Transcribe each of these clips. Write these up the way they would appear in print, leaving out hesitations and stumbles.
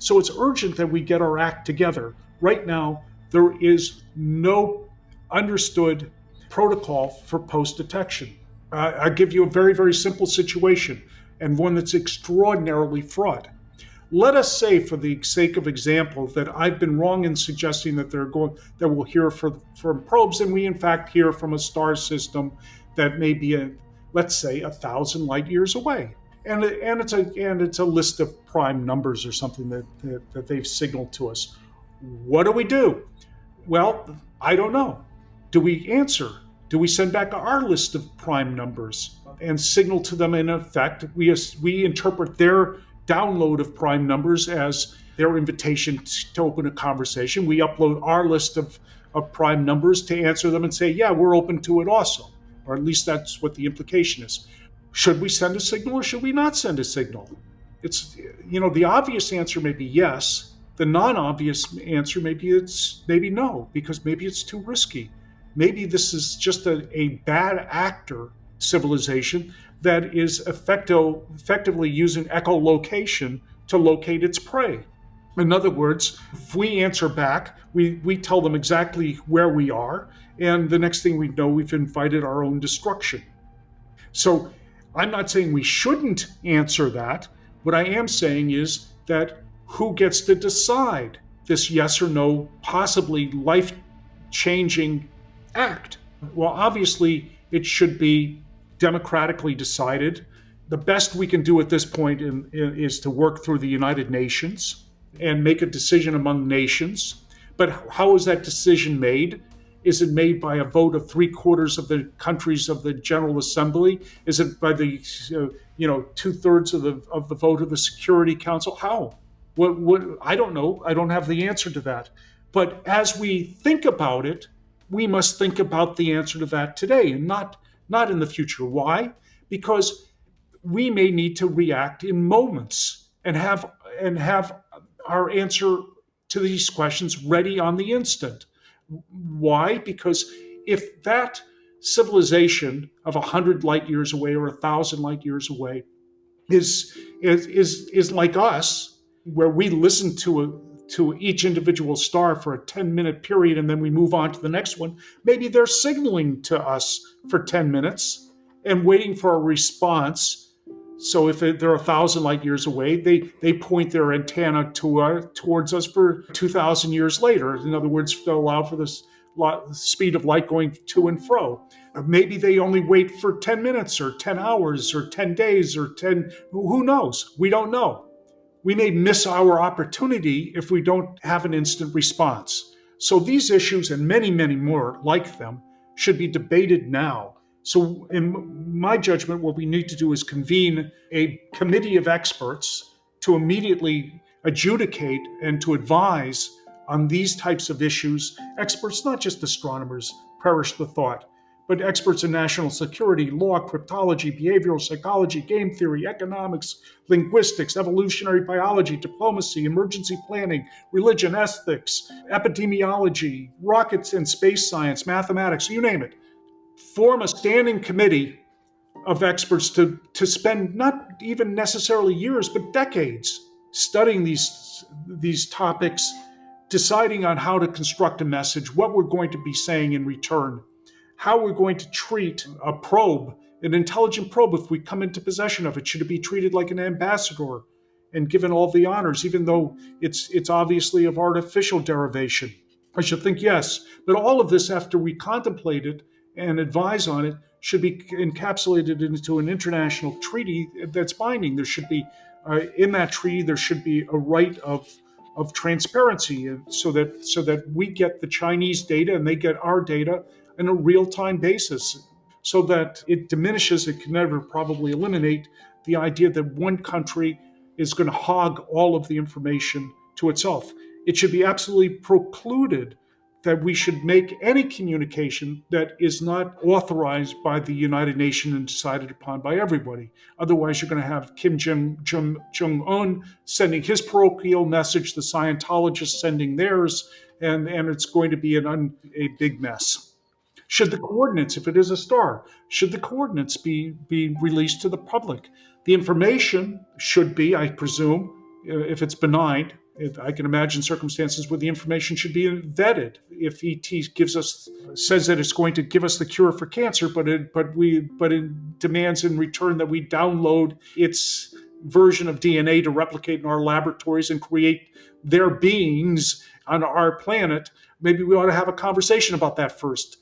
So it's urgent that we get our act together. Right now, there is no understood protocol for post detection. I'll give you a very, very simple situation and one that's extraordinarily fraught. Let us say, for the sake of example, that I've been wrong in suggesting that we'll hear from probes, and we in fact hear from a star system that may be let's say 1,000 light years away, and it's a list of prime numbers or something that they've signaled to us. What do we do? Well, I don't know. Do we answer? Do we send back our list of prime numbers and signal to them, in effect, we interpret their download of prime numbers as their invitation to open a conversation? We upload our list of prime numbers to answer them and say, yeah, we're open to it also. Or at least that's what the implication is. Should we send a signal or should we not send a signal? It's, the obvious answer may be yes. The non-obvious answer maybe no, because maybe it's too risky. Maybe this is just a bad actor civilization that is effectively using echolocation to locate its prey. In other words, if we answer back, we tell them exactly where we are, and the next thing we know, we've invited our own destruction. So I'm not saying we shouldn't answer that. What I am saying is that who gets to decide this yes or no, possibly life-changing act? Well, obviously, it should be democratically decided. The best we can do at this point is to work through the United Nations and make a decision among nations. But how is that decision made? Is it made by a vote of 3/4 of the countries of the General Assembly? Is it by the 2/3 of the vote of the Security Council? How? What? I don't know. I don't have the answer to that. But as we think about it, we must think about the answer to that today and not in the future. Why? Because we may need to react in moments and have our answer to these questions ready on the instant. Why? Because if that civilization of 100 light years away or 1,000 light years away is like us, where we listen to each individual star for a 10-minute period and then we move on to the next one, maybe they're signaling to us for 10 minutes and waiting for a response. So if they're 1,000 light years away, they point their antenna towards us for 2,000 years later. In other words, they'll allow for this speed of light going to and fro. Maybe they only wait for 10 minutes or 10 hours or 10 days or 10, who knows? We don't know. We may miss our opportunity if we don't have an instant response. So these issues and many, many more like them should be debated now. So in my judgment, what we need to do is convene a committee of experts to immediately adjudicate and to advise on these types of issues. Experts, not just astronomers, perish the thought, but experts in national security, law, cryptology, behavioral psychology, game theory, economics, linguistics, evolutionary biology, diplomacy, emergency planning, religion, ethics, epidemiology, rockets and space science, mathematics, you name it. Form a standing committee of experts to spend not even necessarily years, but decades studying these topics, deciding on how to construct a message, what we're going to be saying in return, how we're going to treat a probe, an intelligent probe, if we come into possession of it. Should it be treated like an ambassador and given all the honors, even though it's obviously of artificial derivation? I should think yes. But all of this, after we contemplate it and advise on it, should be encapsulated into an international treaty that's binding. There should be, in that treaty, there should be a right of transparency, so that we get the Chinese data and they get our data on a real-time basis, so that it diminishes, it can never probably eliminate the idea that one country is going to hog all of the information to itself. It should be absolutely precluded that we should make any communication that is not authorized by the United Nations and decided upon by everybody. Otherwise, you're going to have Kim Jong-un sending his parochial message, the Scientologists sending theirs, and it's going to be a big mess. Should the coordinates, if it is a star, should the coordinates be released to the public? The information should be, I presume, if it's benign, I can imagine circumstances where the information should be vetted. If ET says that it's going to give us the cure for cancer, but it demands in return that we download its version of DNA to replicate in our laboratories and create their beings on our planet, maybe we ought to have a conversation about that first.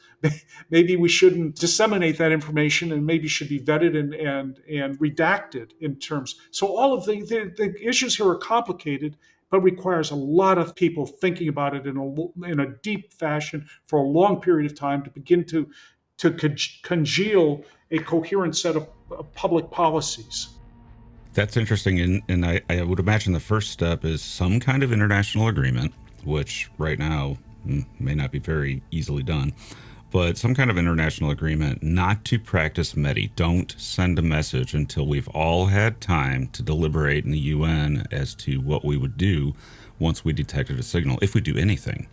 Maybe we shouldn't disseminate that information, and maybe should be vetted and redacted in terms. So all of the issues here are complicated, but requires a lot of people thinking about it in a deep fashion for a long period of time to begin to congeal a coherent set of public policies. That's interesting. And I would imagine the first step is some kind of international agreement, which right now may not be very easily done, but some kind of international agreement not to practice METI. Don't send a message until we've all had time to deliberate in the UN as to what we would do once we detected a signal, if we do anything.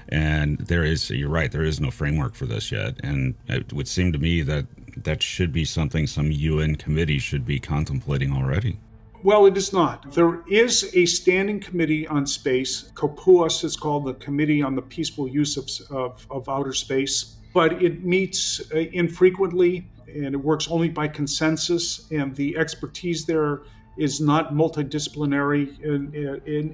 And you're right, there is no framework for this yet. And it would seem to me that should be something some UN committee should be contemplating already. Well, it is not. There is a standing committee on space. COPUOS is called, the Committee on the Peaceful Use of Outer Space. But it meets infrequently, and it works only by consensus, and the expertise there is not multidisciplinary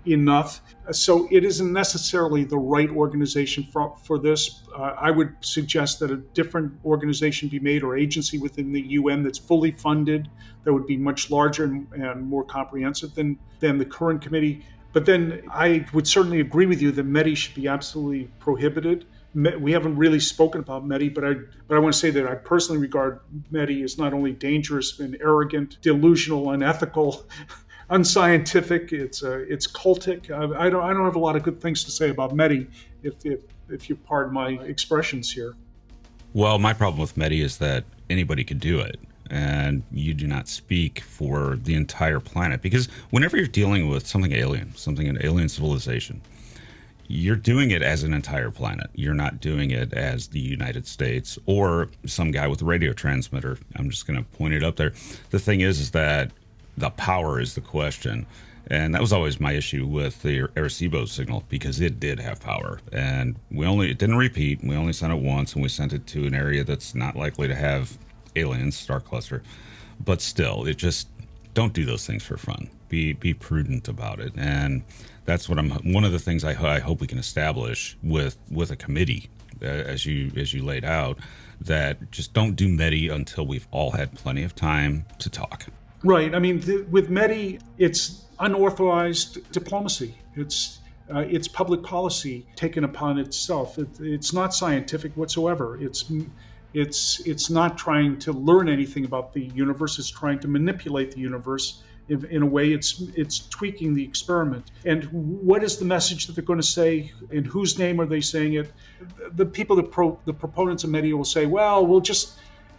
enough. So it isn't necessarily the right organization for this. I would suggest that a different organization be made, or agency within the UN that's fully funded, that would be much larger and more comprehensive than the current committee. But then I would certainly agree with you that METI should be absolutely prohibited. We haven't really spoken about METI, but I want to say that I personally regard METI as not only dangerous and arrogant, delusional, unethical, unscientific. It's cultic. I don't have a lot of good things to say about METI, if you pardon my expressions here. Well, my problem with METI is that anybody could do it, and you do not speak for the entire planet, because whenever you're dealing with something alien, an alien civilization, you're doing it as an entire planet. You're not doing it as the United States or some guy with a radio transmitter. I'm just going to point it up there. The thing is that the power is the question. And that was always my issue with the Arecibo signal, because it did have power. And it didn't repeat. We only sent it once, and we sent it to an area that's not likely to have aliens, star cluster. But still, don't do those things for fun. Be prudent about it. And that's one of the things I hope we can establish with a committee, as you laid out, that just don't do METI until we've all had plenty of time to talk. Right. I mean, with METI, it's unauthorized diplomacy. It's public policy taken upon itself. It's not scientific whatsoever. It's not trying to learn anything about the universe. It's trying to manipulate the universe. In a way, it's tweaking the experiment. And what is the message that they're going to say? In whose name are they saying it? The people, the proponents of METI will say, well,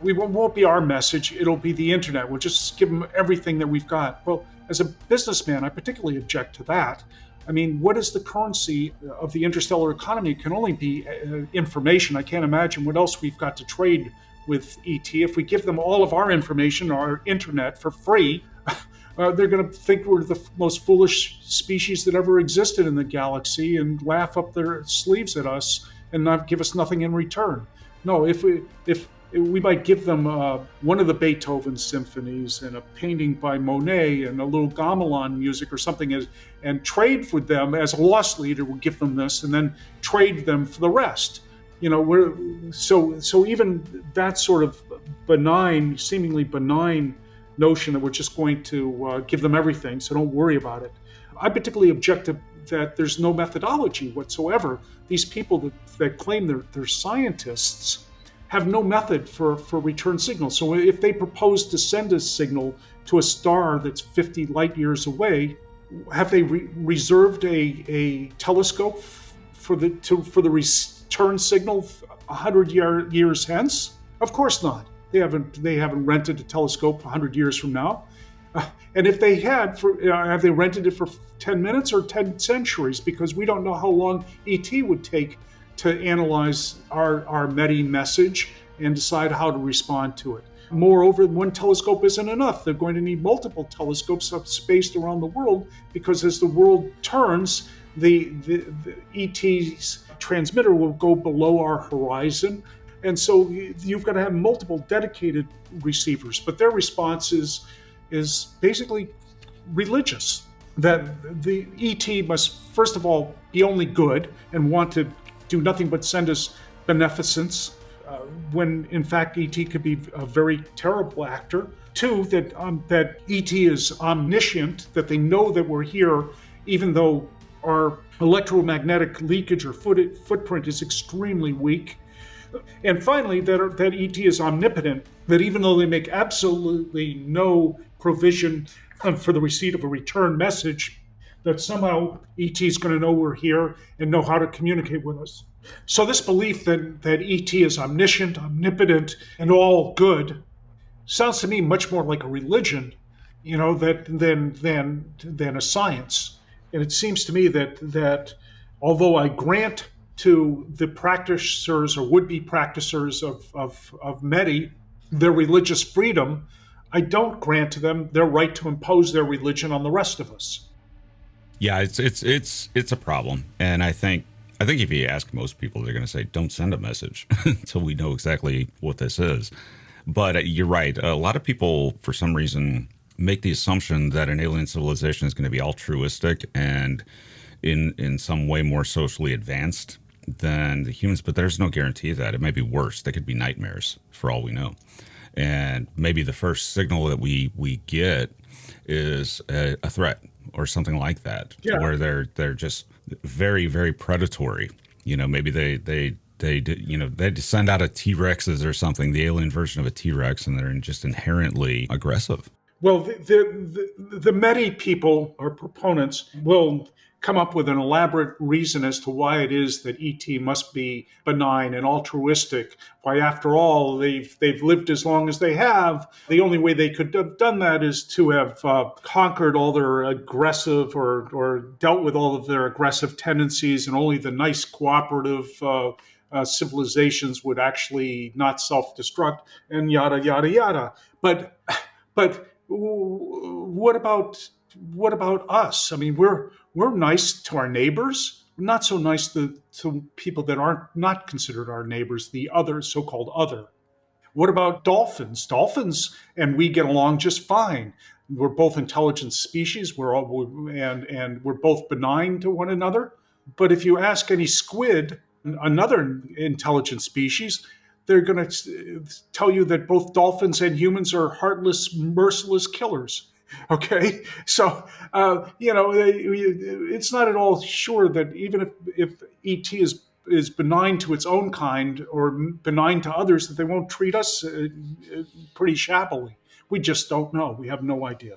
we won't be our message. It'll be the internet. We'll just give them everything that we've got. Well, as a businessman, I particularly object to that. I mean, what is the currency of the interstellar economy? It can only be information. I can't imagine what else we've got to trade with ET. If we give them all of our information, our internet, for free, they're going to think we're the most foolish species that ever existed in the galaxy and laugh up their sleeves at us and not give us nothing in return. No, if we might give them one of the Beethoven symphonies and a painting by Monet and a little gamelan music or something, and trade with them as a loss leader. We'll give them this and then trade them for the rest. So even that sort of seemingly benign notion that we're just going to give them everything, so don't worry about it. I particularly object to that there's no methodology whatsoever. These people that claim they're scientists have no method for return signals. So if they propose to send a signal to a star that's 50 light years away, have they reserved a telescope for the return signal 100 years hence? Of course not. They haven't rented a telescope 100 years from now. And if they had, have they rented it for 10 minutes or 10 centuries? Because we don't know how long ET would take to analyze our METI message and decide how to respond to it. Moreover, one telescope isn't enough. They're going to need multiple telescopes spaced around the world, because as the world turns, the ET's transmitter will go below our horizon. And so you've got to have multiple dedicated receivers, but their response is basically religious. That the ET must, first of all, be only good and want to do nothing but send us beneficence, when in fact ET could be a very terrible actor. Two, that ET is omniscient, that they know that we're here, even though our electromagnetic leakage or footprint is extremely weak. And finally, that ET is omnipotent, that even though they make absolutely no provision for the receipt of a return message, that somehow ET is going to know we're here and know how to communicate with us. So this belief that ET is omniscient, omnipotent, and all good sounds to me much more like a religion, than a science. And it seems to me that although I grant to the practitioners or would-be practitioners of METI their religious freedom, I don't grant to them their right to impose their religion on the rest of us. Yeah, it's a problem, and I think if you ask most people, they're going to say, "Don't send a message until we know exactly what this is." But you're right. A lot of people, for some reason, make the assumption that an alien civilization is going to be altruistic and in some way more socially advanced than the humans. But there's no guarantee of that. It may be worse. They could be nightmares for all we know. And maybe the first signal that we get is a threat or something like that, Yeah. where they're just very, very predatory. Maybe they send out a T-Rexes or something, the alien version of a T-Rex, and they're just inherently aggressive. Well, the METI people or proponents will come up with an elaborate reason as to why it is that ET must be benign and altruistic. Why, after all, they've lived as long as they have. The only way they could have done that is to have conquered all their aggressive or dealt with all of their aggressive tendencies, and only the nice cooperative civilizations would actually not self-destruct, and yada yada yada. But what about us? I mean, we're nice to our neighbors. We're not so nice to people that aren't not considered our neighbors, the other so-called other. What about dolphins? Dolphins and we get along just fine. We're both intelligent species. And we're both benign to one another. But if you ask any squid, another intelligent species, they're going to tell you that both dolphins and humans are heartless, merciless killers. Okay, so it's not at all sure that even if ET is benign to its own kind or benign to others, that they won't treat us pretty shabbily. We just don't know. We have no idea.